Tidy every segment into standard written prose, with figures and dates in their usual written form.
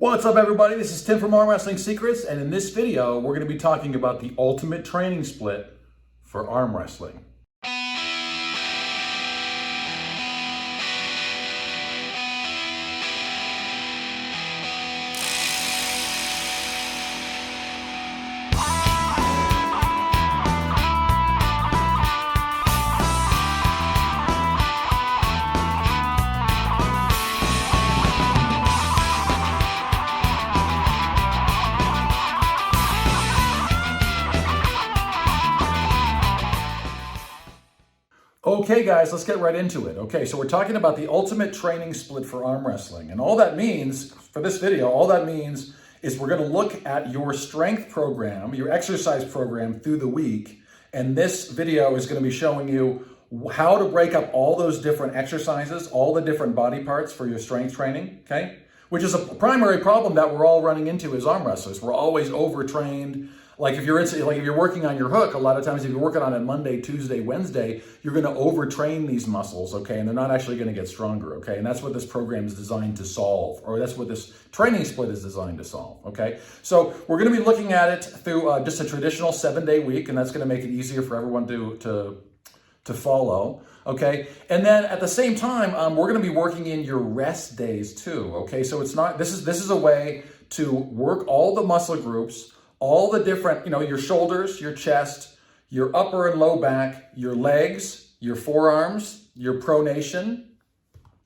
What's up, everybody? This is Tim from Arm Wrestling Secrets, and in this video, we're going to be talking about the ultimate training split for arm wrestling. Okay, guys, let's get right into it. Okay, so we're talking about the ultimate training split for arm wrestling. And all that means, for this video, all that means is we're going to look at your strength program, your exercise program through the week. And this video is going to be showing you how to break up all those different exercises, all the different body parts for your strength training, okay? Which is a primary problem that we're all running into as arm wrestlers. We're always overtrained. Like if you're working on your hook, a lot of times if you're working on it Monday, Tuesday, Wednesday, you're going to overtrain these muscles, okay? And they're not actually going to get stronger, okay? And that's what this program is designed to solve, or that's what this training split is designed to solve, okay? So we're going to be looking at it through just a traditional 7-day week, and that's going to make it easier for everyone to follow, okay? And then at the same time, we're going to be working in your rest days too, okay? So it's not, this is a way to work all the muscle groups, all the different, your shoulders, your chest, your upper and low back, your legs, your forearms, your pronation,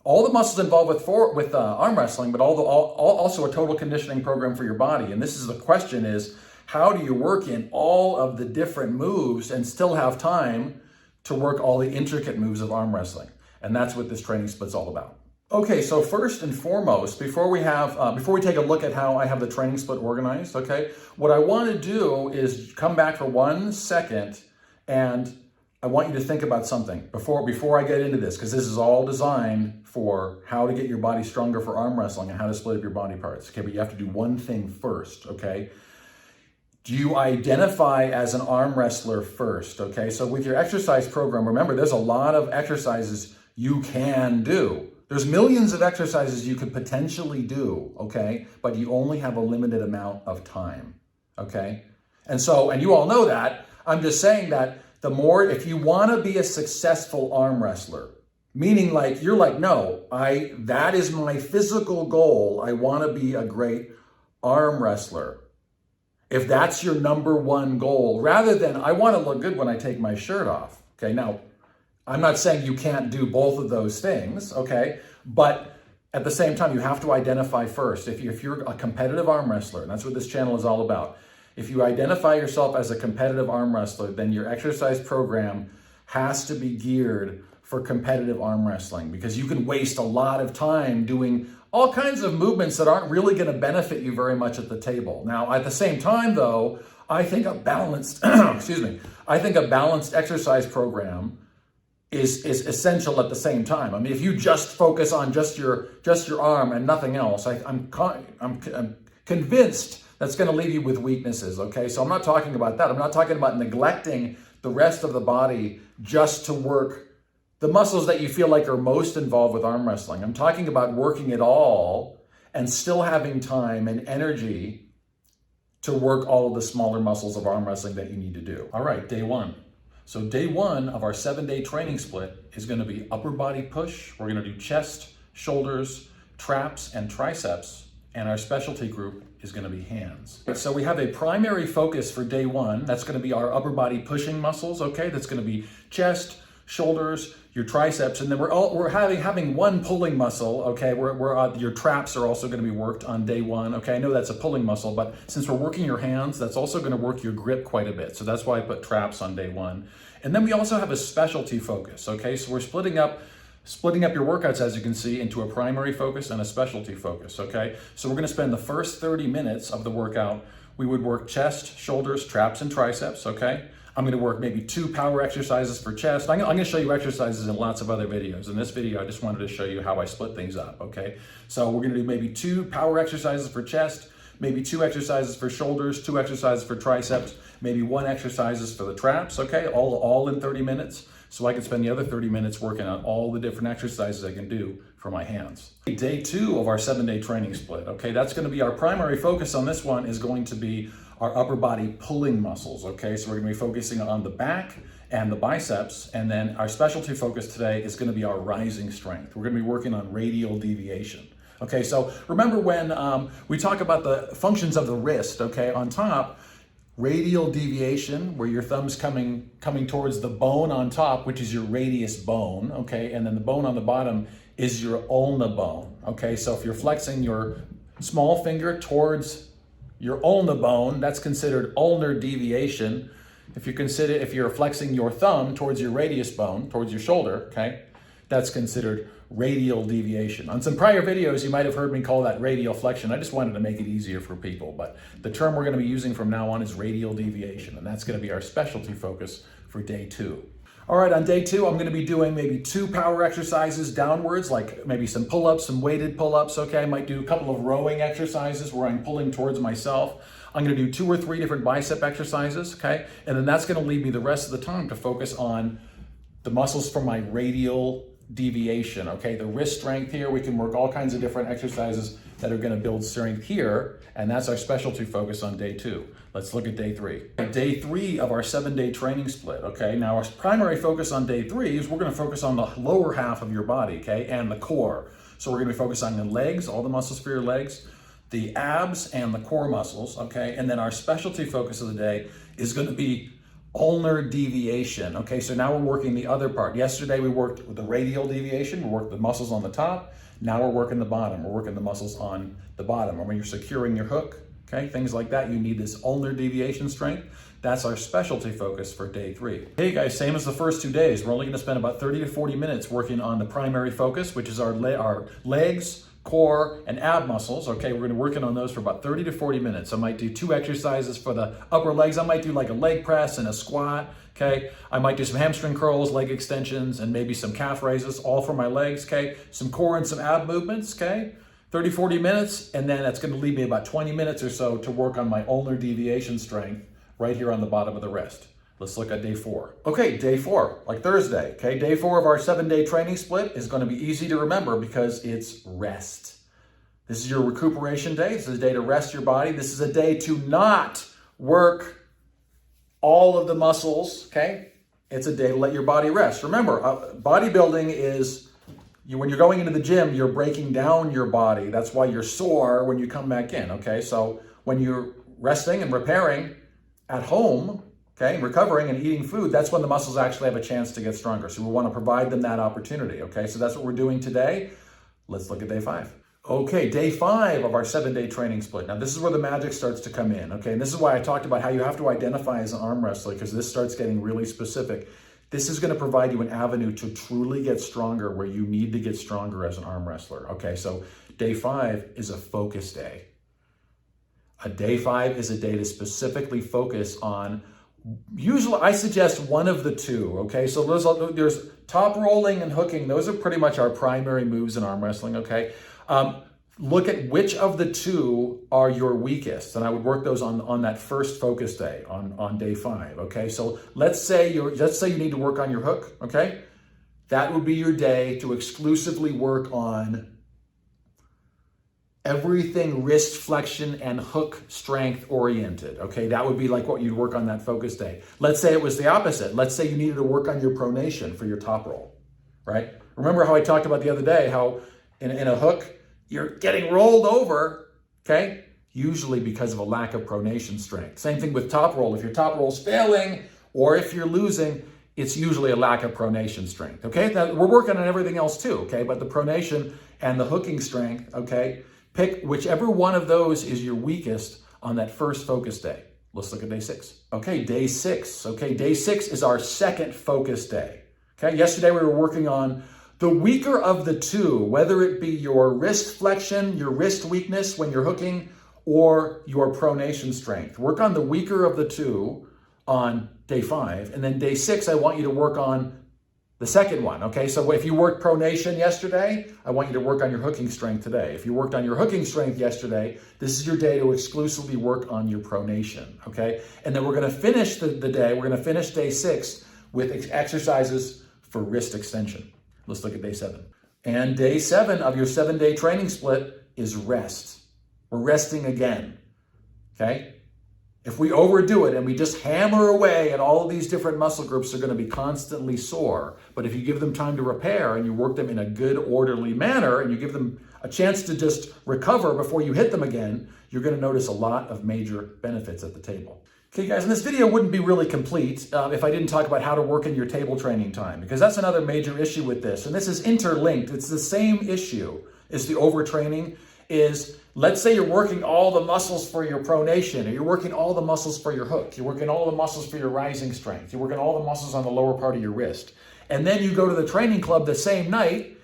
all the muscles involved with arm wrestling, but also a total conditioning program for your body. And this is the question is, how do you work in all of the different moves and still have time to work all the intricate moves of arm wrestling? And that's what this training split's all about. Okay, so first and foremost, before we take a look at how I have the training split organized, okay, what I want to do is come back for 1 second, and I want you to think about something before I get into this, because this is all designed for how to get your body stronger for arm wrestling and how to split up your body parts. Okay, but you have to do one thing first, okay? Do you identify as an arm wrestler first, okay? So with your exercise program, remember, there's a lot of exercises you can do. There's millions of exercises you could potentially do, okay? But you only have a limited amount of time, okay? And you all know that. I'm just saying that if you want to be a successful arm wrestler, meaning you're like, no, that is my physical goal. I want to be a great arm wrestler. If that's your number one goal, rather than I want to look good when I take my shirt off, okay? Now, I'm not saying you can't do both of those things, okay? But at the same time, you have to identify first. If you're a competitive arm wrestler, and that's what this channel is all about, if you identify yourself as a competitive arm wrestler, then your exercise program has to be geared for competitive arm wrestling, because you can waste a lot of time doing all kinds of movements that aren't really going to benefit you very much at the table. Now, at the same time, though, I think a balanced, I think a balanced exercise program is essential at the same time. I mean, if you just focus on just your arm and nothing else, I'm convinced that's going to leave you with weaknesses, okay? So I'm not talking about that. I'm not talking about neglecting the rest of the body just to work the muscles that you feel like are most involved with arm wrestling. I'm talking about working it all and still having time and energy to work all of the smaller muscles of arm wrestling that you need to do. All right, day one. So day one of our 7-day training split is going to be upper body push. We're going to do chest, shoulders, traps, and triceps. And our specialty group is going to be hands. So we have a primary focus for day one. That's going to be our upper body pushing muscles, okay? That's going to be chest, shoulders, your triceps, and then we're having one pulling muscle, okay? Your traps are also going to be worked on day one, okay? I know that's a pulling muscle, but since we're working your hands, that's also going to work your grip quite a bit. So that's why I put traps on day one. And then we also have a specialty focus, okay? So we're splitting up your workouts, as you can see, into a primary focus and a specialty focus, okay? So we're going to spend the first 30 minutes of the workout, we would work chest, shoulders, traps, and triceps, okay? I'm going to work maybe 2 power exercises for chest. I'm going to show you exercises in lots of other videos. In this video, I just wanted to show you how I split things up, okay? So we're going to do maybe 2 power exercises for chest, maybe 2 exercises for shoulders, 2 exercises for triceps, maybe 1 exercises for the traps, okay? All in 30 minutes. so I can spend the other 30 minutes working on all the different exercises I can do for my hands. Day 2 of our 7-day training split, okay, that's going to be our primary focus on this one is going to be our upper body pulling muscles, okay? So we're going to be focusing on the back and the biceps, and then our specialty focus today is going to be our rising strength. We're going to be working on radial deviation. Okay, so remember when we talk about the functions of the wrist, okay, on top, radial deviation, where your thumb's coming towards the bone on top, which is your radius bone, okay, and then the bone on the bottom is your ulna bone, okay? So if you're flexing your small finger towards your ulna bone, that's considered ulnar deviation. If you're flexing your thumb towards your radius bone, towards your shoulder, okay, that's considered radial deviation. On some prior videos, you might have heard me call that radial flexion. I just wanted to make it easier for people, but the term we're going to be using from now on is radial deviation, and that's going to be our specialty focus for day 2. All right, on day 2, I'm going to be doing maybe 2 power exercises downwards, like maybe some pull-ups, some weighted pull-ups, okay? I might do a couple of rowing exercises where I'm pulling towards myself. I'm going to do 2 or 3 different bicep exercises, okay? And then that's going to leave me the rest of the time to focus on the muscles for my radial deviation, okay? The wrist strength here, we can work all kinds of different exercises that are going to build strength here, and that's our specialty focus on day 2. Let's look at day 3. Day 3 of our 7-day training split, okay? Now our primary focus on day 3 is we're going to focus on the lower half of your body, okay, and the core. So we're going to be focusing on the legs, all the muscles for your legs, the abs and the core muscles, okay? And then our specialty focus of the day is going to be ulnar deviation, okay? So now we're working the other part. Yesterday we worked with the radial deviation, we worked the muscles on the top. Now we're working the bottom. We're working the muscles on the bottom. And when you're securing your hook, okay, things like that, you need this ulnar deviation strength. That's our specialty focus for day 3. Hey guys, same as the first 2 days. We're only gonna spend about 30 to 40 minutes working on the primary focus, which is our legs, core, and ab muscles, okay? We're gonna be working on those for about 30 to 40 minutes. I might do 2 exercises for the upper legs. I might do like a leg press and a squat, okay? I might do some hamstring curls, leg extensions, and maybe some calf raises, all for my legs, okay? Some core and some ab movements, okay? 30, 40 minutes, and then that's gonna leave me about 20 minutes or so to work on my ulnar deviation strength right here on the bottom of the wrist. Let's look at day 4. Okay, day 4, like Thursday, okay? Day 4 of our 7-day training split is gonna be easy to remember because it's rest. This is your recuperation day. This is a day to rest your body. This is a day to not work all of the muscles, okay? It's a day to let your body rest. Remember, bodybuilding is, when you're going into the gym, you're breaking down your body. That's why you're sore when you come back in, okay? So when you're resting and repairing at home, okay, recovering and eating food, that's when the muscles actually have a chance to get stronger. So we want to provide them that opportunity, okay? So that's what we're doing today. Let's look at day 5. Okay, day 5 of our 7-day training split. Now this is where the magic starts to come in, okay? And this is why I talked about how you have to identify as an arm wrestler, because this starts getting really specific. This is going to provide you an avenue to truly get stronger where you need to get stronger as an arm wrestler, okay? So day 5 is a focus day. A day 5 is a day to specifically focus on, usually I suggest one of the 2, okay? So there's top rolling and hooking. Those are pretty much our primary moves in arm wrestling, okay? Look at which of the 2 are your weakest, and I would work those on that first focus day, on day 5, okay? So let's say you need to work on your hook, okay? That would be your day to exclusively work on everything wrist flexion and hook strength oriented, okay? That would be like what you'd work on that focus day. Let's say it was the opposite. Let's say you needed to work on your pronation for your top roll, right? Remember how I talked about the other day, how in a hook, you're getting rolled over, okay? Usually because of a lack of pronation strength. Same thing with top roll. If your top roll's failing or if you're losing, it's usually a lack of pronation strength, okay? Now, we're working on everything else too, okay? But the pronation and the hooking strength, okay? Pick whichever one of those is your weakest on that first focus day. Let's look at day 6. Okay, day 6. Okay, day 6 is our second focus day. Okay, yesterday we were working on the weaker of the 2, whether it be your wrist flexion, your wrist weakness when you're hooking, or your pronation strength. Work on the weaker of the 2 on day 5. And then day 6, I want you to work on the second one, okay? So if you worked pronation yesterday, I want you to work on your hooking strength today. If you worked on your hooking strength yesterday, this is your day to exclusively work on your pronation, okay? And then we're gonna finish the day, we're gonna finish day 6 with exercises for wrist extension. Let's look at day 7. And day 7 of your 7-day training split is rest. We're resting again, okay? If we overdo it and we just hammer away at all of these different muscle groups, they're going to be constantly sore. But if you give them time to repair and you work them in a good, orderly manner and you give them a chance to just recover before you hit them again, you're going to notice a lot of major benefits at the table. Okay, guys, and this video wouldn't be really complete if I didn't talk about how to work in your table training time, because that's another major issue with this. And this is interlinked. It's the same issue as the overtraining. Is, let's say you're working all the muscles for your pronation, or you're working all the muscles for your hook, you're working all the muscles for your rising strength, you're working all the muscles on the lower part of your wrist. And then you go to the training club the same night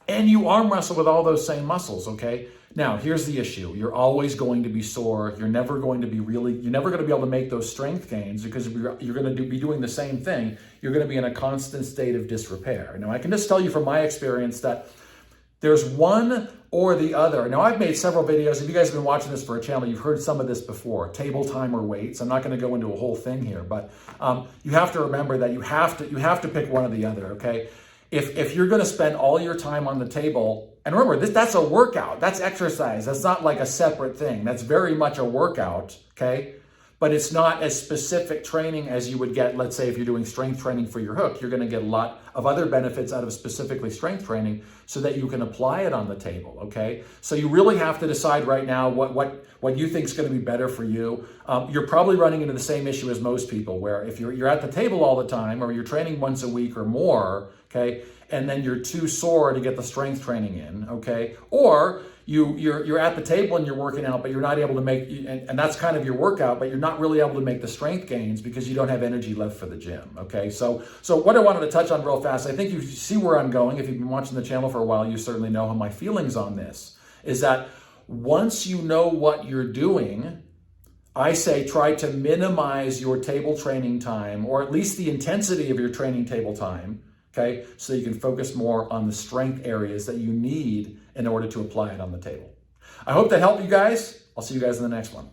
and you arm wrestle with all those same muscles, okay? Now, here's the issue. You're always going to be sore. You're never going to be able to make those strength gains because you're going to be doing the same thing. You're going to be in a constant state of disrepair. Now, I can just tell you from my experience that there's one or the other. Now, I've made several videos. If you guys have been watching this for a channel, you've heard some of this before, table time or weights. I'm not going to go into a whole thing here, but you have to remember that you have to pick one or the other, okay? If you're going to spend all your time on the table, and remember, that's a workout. That's exercise. That's not like a separate thing. That's very much a workout, okay? But it's not as specific training as you would get, let's say, if you're doing strength training for your hook. You're going to get a lot of other benefits out of specifically strength training so that you can apply it on the table, okay? So you really have to decide right now what you think is going to be better for you. You're probably running into the same issue as most people, where if you're at the table all the time, or you're training once a week or more, okay, and then you're too sore to get the strength training in, okay? Or you're at the table and you're working out, but you're not able to make, and that's kind of your workout, but you're not really able to make the strength gains because you don't have energy left for the gym, okay? So what I wanted to touch on real fast, I think you see where I'm going. If you've been watching the channel for a while, you certainly know how my feelings on this, is that once you know what you're doing, I say try to minimize your table training time, or at least the intensity of your training table time, okay? So you can focus more on the strength areas that you need in order to apply it on the table. I hope that helped you guys. I'll see you guys in the next one.